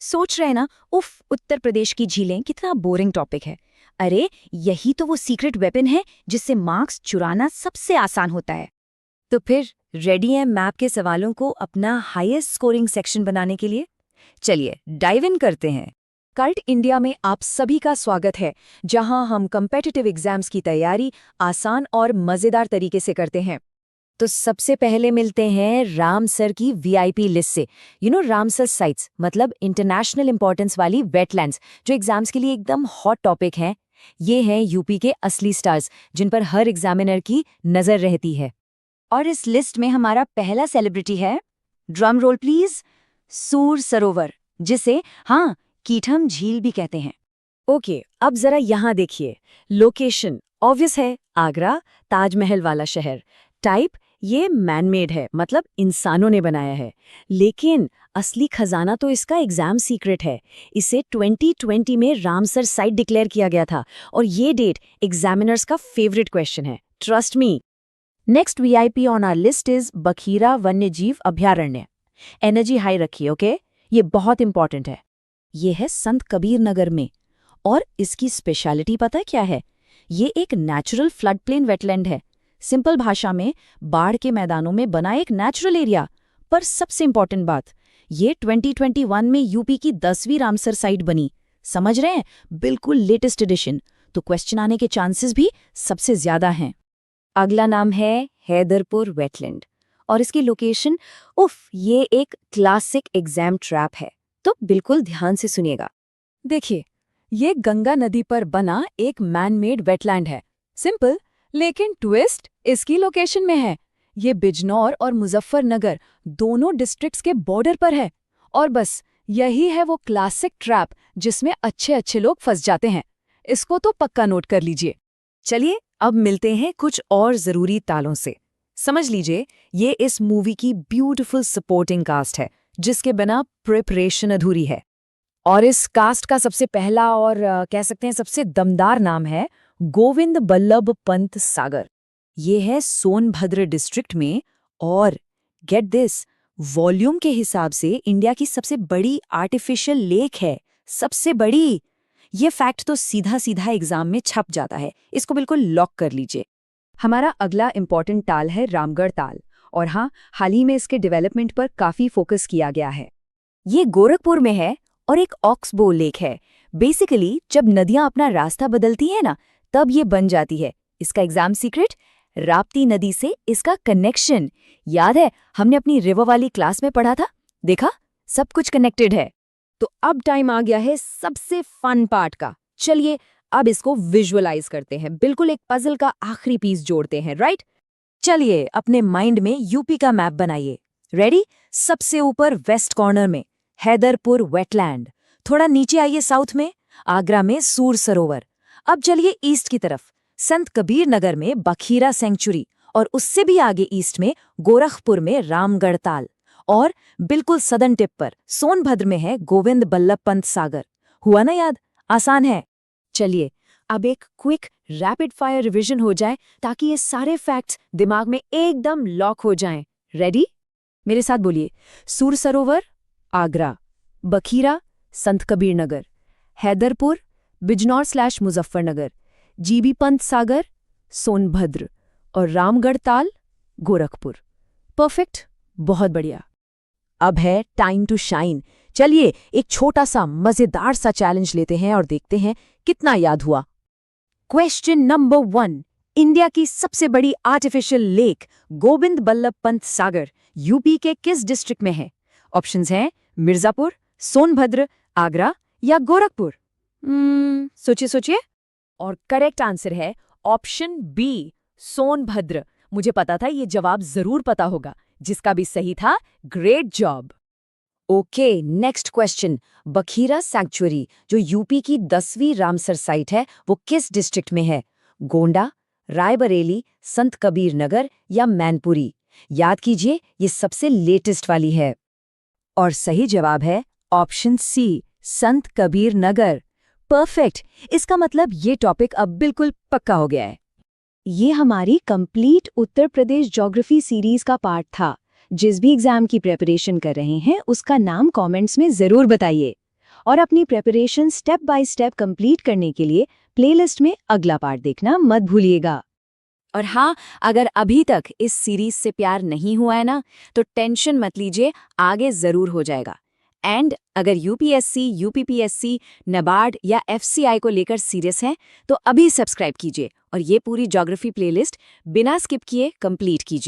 सोच रहे हैं ना, उफ, उत्तर प्रदेश की झीलें कितना बोरिंग टॉपिक है। अरे यही तो वो सीक्रेट वेपन है जिससे मार्क्स चुराना सबसे आसान होता है। तो फिर रेडी हैं मैप के सवालों को अपना हाईएस्ट स्कोरिंग सेक्शन बनाने के लिए? चलिए डाइव इन करते हैं। कल्ट इंडिया में आप सभी का स्वागत है, जहां हम कॉम्पिटिटिव एग्जाम्स की तैयारी आसान और मजेदार तरीके से करते हैं। तो सबसे पहले मिलते हैं रामसर की वीआईपी लिस्ट से। रामसर साइट्स मतलब इंटरनेशनल इंपॉर्टेंस वाली वेटलैंड्स, जो एग्जाम्स के लिए एकदम हॉट टॉपिक हैं। ये हैं यूपी के असली स्टार्स, जिन पर हर एग्जामिनर की नजर रहती है। और इस लिस्ट में हमारा पहला सेलिब्रिटी है, ड्रम रोल प्लीज, सूर सरोवर, जिसे कीठम झील भी कहते हैं। ओके, अब जरा यहाँ देखिए। लोकेशन ऑब्वियस है, आगरा, ताजमहल वाला शहर। टाइप ये मैनमेड है, मतलब इंसानों ने बनाया है। लेकिन असली खजाना तो इसका एग्जाम सीक्रेट है। इसे 2020 में रामसर साइट डिक्लेयर किया गया था, और ये डेट एग्जामिनर्स का फेवरेट क्वेश्चन है, trust me. Next VIP on our list is Bakhira वन्यजीव अभयारण्य। एनर्जी हाई रखिए, ओके? ये बहुत इंपॉर्टेंट है। ये है संत कबीर नगर में, और इसकी स्पेशलिटी पता है क्या है? ये एक नेचुरल फ्लड प्लेन वेटलैंड है। सिंपल भाषा में बाढ़ के मैदानों में बना एक नेचुरल एरिया। पर सबसे इंपॉर्टेंट बात, ये 2021 में यूपी की 10वीं रामसर साइट बनी। समझ रहे हैं? बिल्कुल लेटेस्ट एडिशन। तो क्वेश्चन आने के चांसेस भी सबसे ज्यादा हैं। अगला नाम है हैदरपुर वेटलैंड, और इसकी लोकेशन, ये एक क्लासिक एग्जाम ट्रैप है। तो बिल्कुल ध्यान से सुनिएगा। देखिए, ये गंगा नदी पर बना एक मैन-मेड वेटलैंड है। सिंपल, लेकिन ट्विस्ट इसकी लोकेशन में है। ये बिजनौर और मुजफ्फरनगर दोनों डिस्ट्रिक्ट्स के बॉर्डर पर है। और बस यही है वो क्लासिक ट्रैप जिसमें अच्छे लोग फंस जाते हैं। इसको तो पक्का नोट कर लीजिए। चलिए अब मिलते हैं कुछ और जरूरी तालों से। समझ लीजिए, ये इस मूवी की ब्यूटीफुल सपोर्टिंग कास्ट है, जिसके बिना प्रिपरेशन अधूरी है। और इस कास्ट का सबसे पहला और कह सकते हैं सबसे दमदार नाम है गोविंद बल्लभ पंत सागर। ये है सोनभद्र डिस्ट्रिक्ट में, और गेट दिस, वॉल्यूम के हिसाब से इंडिया की सबसे बड़ी आर्टिफिशियल लेक है। सबसे बड़ी। ये फैक्ट तो सीधा सीधा एग्जाम में छप जाता है। इसको बिल्कुल लॉक कर लीजिए। हमारा अगला इंपॉर्टेंट ताल है रामगढ़ ताल, और हाल ही में इसके डेवलपमेंट पर काफी फोकस किया गया है। ये गोरखपुर में है और एक ऑक्सबो लेक है। बेसिकली जब नदियां अपना रास्ता बदलती है ना, तब ये बन जाती है। इसका एग्जाम सीक्रेट, राप्ती नदी से इसका कनेक्शन। याद है, हमने अपनी रिवर वाली क्लास में पढ़ा था। देखा, सब कुछ कनेक्टेड है। तो अब टाइम आ गया है सबसे फन पार्ट का। चलिए अब इसको विजुअलाइज करते हैं। बिल्कुल एक पजल का आखिरी पीस जोड़ते हैं, राइट? चलिए अपने माइंड में यूपी का मैप बनाइए। रेडी? सबसे ऊपर वेस्ट कॉर्नर में हैदरपुर वेटलैंड। थोड़ा नीचे आइए साउथ में, आगरा में सूर सरोवर। अब चलिए ईस्ट की तरफ, संत कबीर नगर में बखीरा सेंचुरी, और उससे भी आगे ईस्ट में गोरखपुर में रामगढ़ ताल, और बिल्कुल सदर्न टिप पर सोनभद्र में है गोविंद बल्लभ पंत सागर। हुआ ना याद? आसान है। चलिए अब एक क्विक रैपिड फायर रिवीजन हो जाए, ताकि ये सारे फैक्ट्स दिमाग में एकदम लॉक हो जाएं। रेडी? मेरे साथ बोलिए। सूर सरोवर आगरा, बखीरा संत कबीर नगर, हैदरपुर बिजनौर/मुजफ्फरनगर, जीबी पंत सागर सोनभद्र, और रामगढ़ ताल गोरखपुर। परफेक्ट, बहुत बढ़िया। अब है टाइम टू शाइन। चलिए एक छोटा सा मजेदार सा चैलेंज लेते हैं और देखते हैं कितना याद हुआ। क्वेश्चन नंबर 1, इंडिया की सबसे बड़ी artificial lake Govind Ballabh Pant Sagar UP के किस डिस्ट्रिक्ट में है? ऑप्शंस हैं मिर्जापुर, सोनभद्र, आगरा या गोरखपुर। सोचिए सोचिए। और करेक्ट आंसर है ऑप्शन बी, सोनभद्र। मुझे पता था ये जवाब जरूर पता होगा। जिसका भी सही था, great job. Okay, next question. Bakhira sanctuary, जो यूपी की 10वीं रामसर साइट है, वो किस डिस्ट्रिक्ट में है? गोंडा, रायबरेली, संत कबीर नगर या मैनपुरी? याद कीजिए, ये सबसे लेटेस्ट वाली है। और सही जवाब है ऑप्शन सी, संत कबीर नगर। परफेक्ट। इसका मतलब ये टॉपिक अब बिल्कुल पक्का हो गया है। ये हमारी complete Uttar Pradesh geography series का पार्ट था। जिस भी एग्जाम की प्रिपरेशन कर रहे हैं, उसका नाम कमेंट्स में जरूर बताइए। और अपनी preparation step by step complete करने के लिए प्लेलिस्ट में अगला पार्ट देखना मत भूलिएगा। और हाँ, अगर अभी तक इस सीरीज से प्यार नहीं हुआ है ना, तो टेंशन मत लीजिए, आगे जरूर हो जाएगा। एंड अगर यूपीएससी, यूपीपीएससी, नाबार्ड या एफसीआई को लेकर सीरियस हैं, तो अभी सब्सक्राइब कीजिए और ये पूरी ज्योग्राफी प्लेलिस्ट बिना स्किप किए कंप्लीट कीजिए।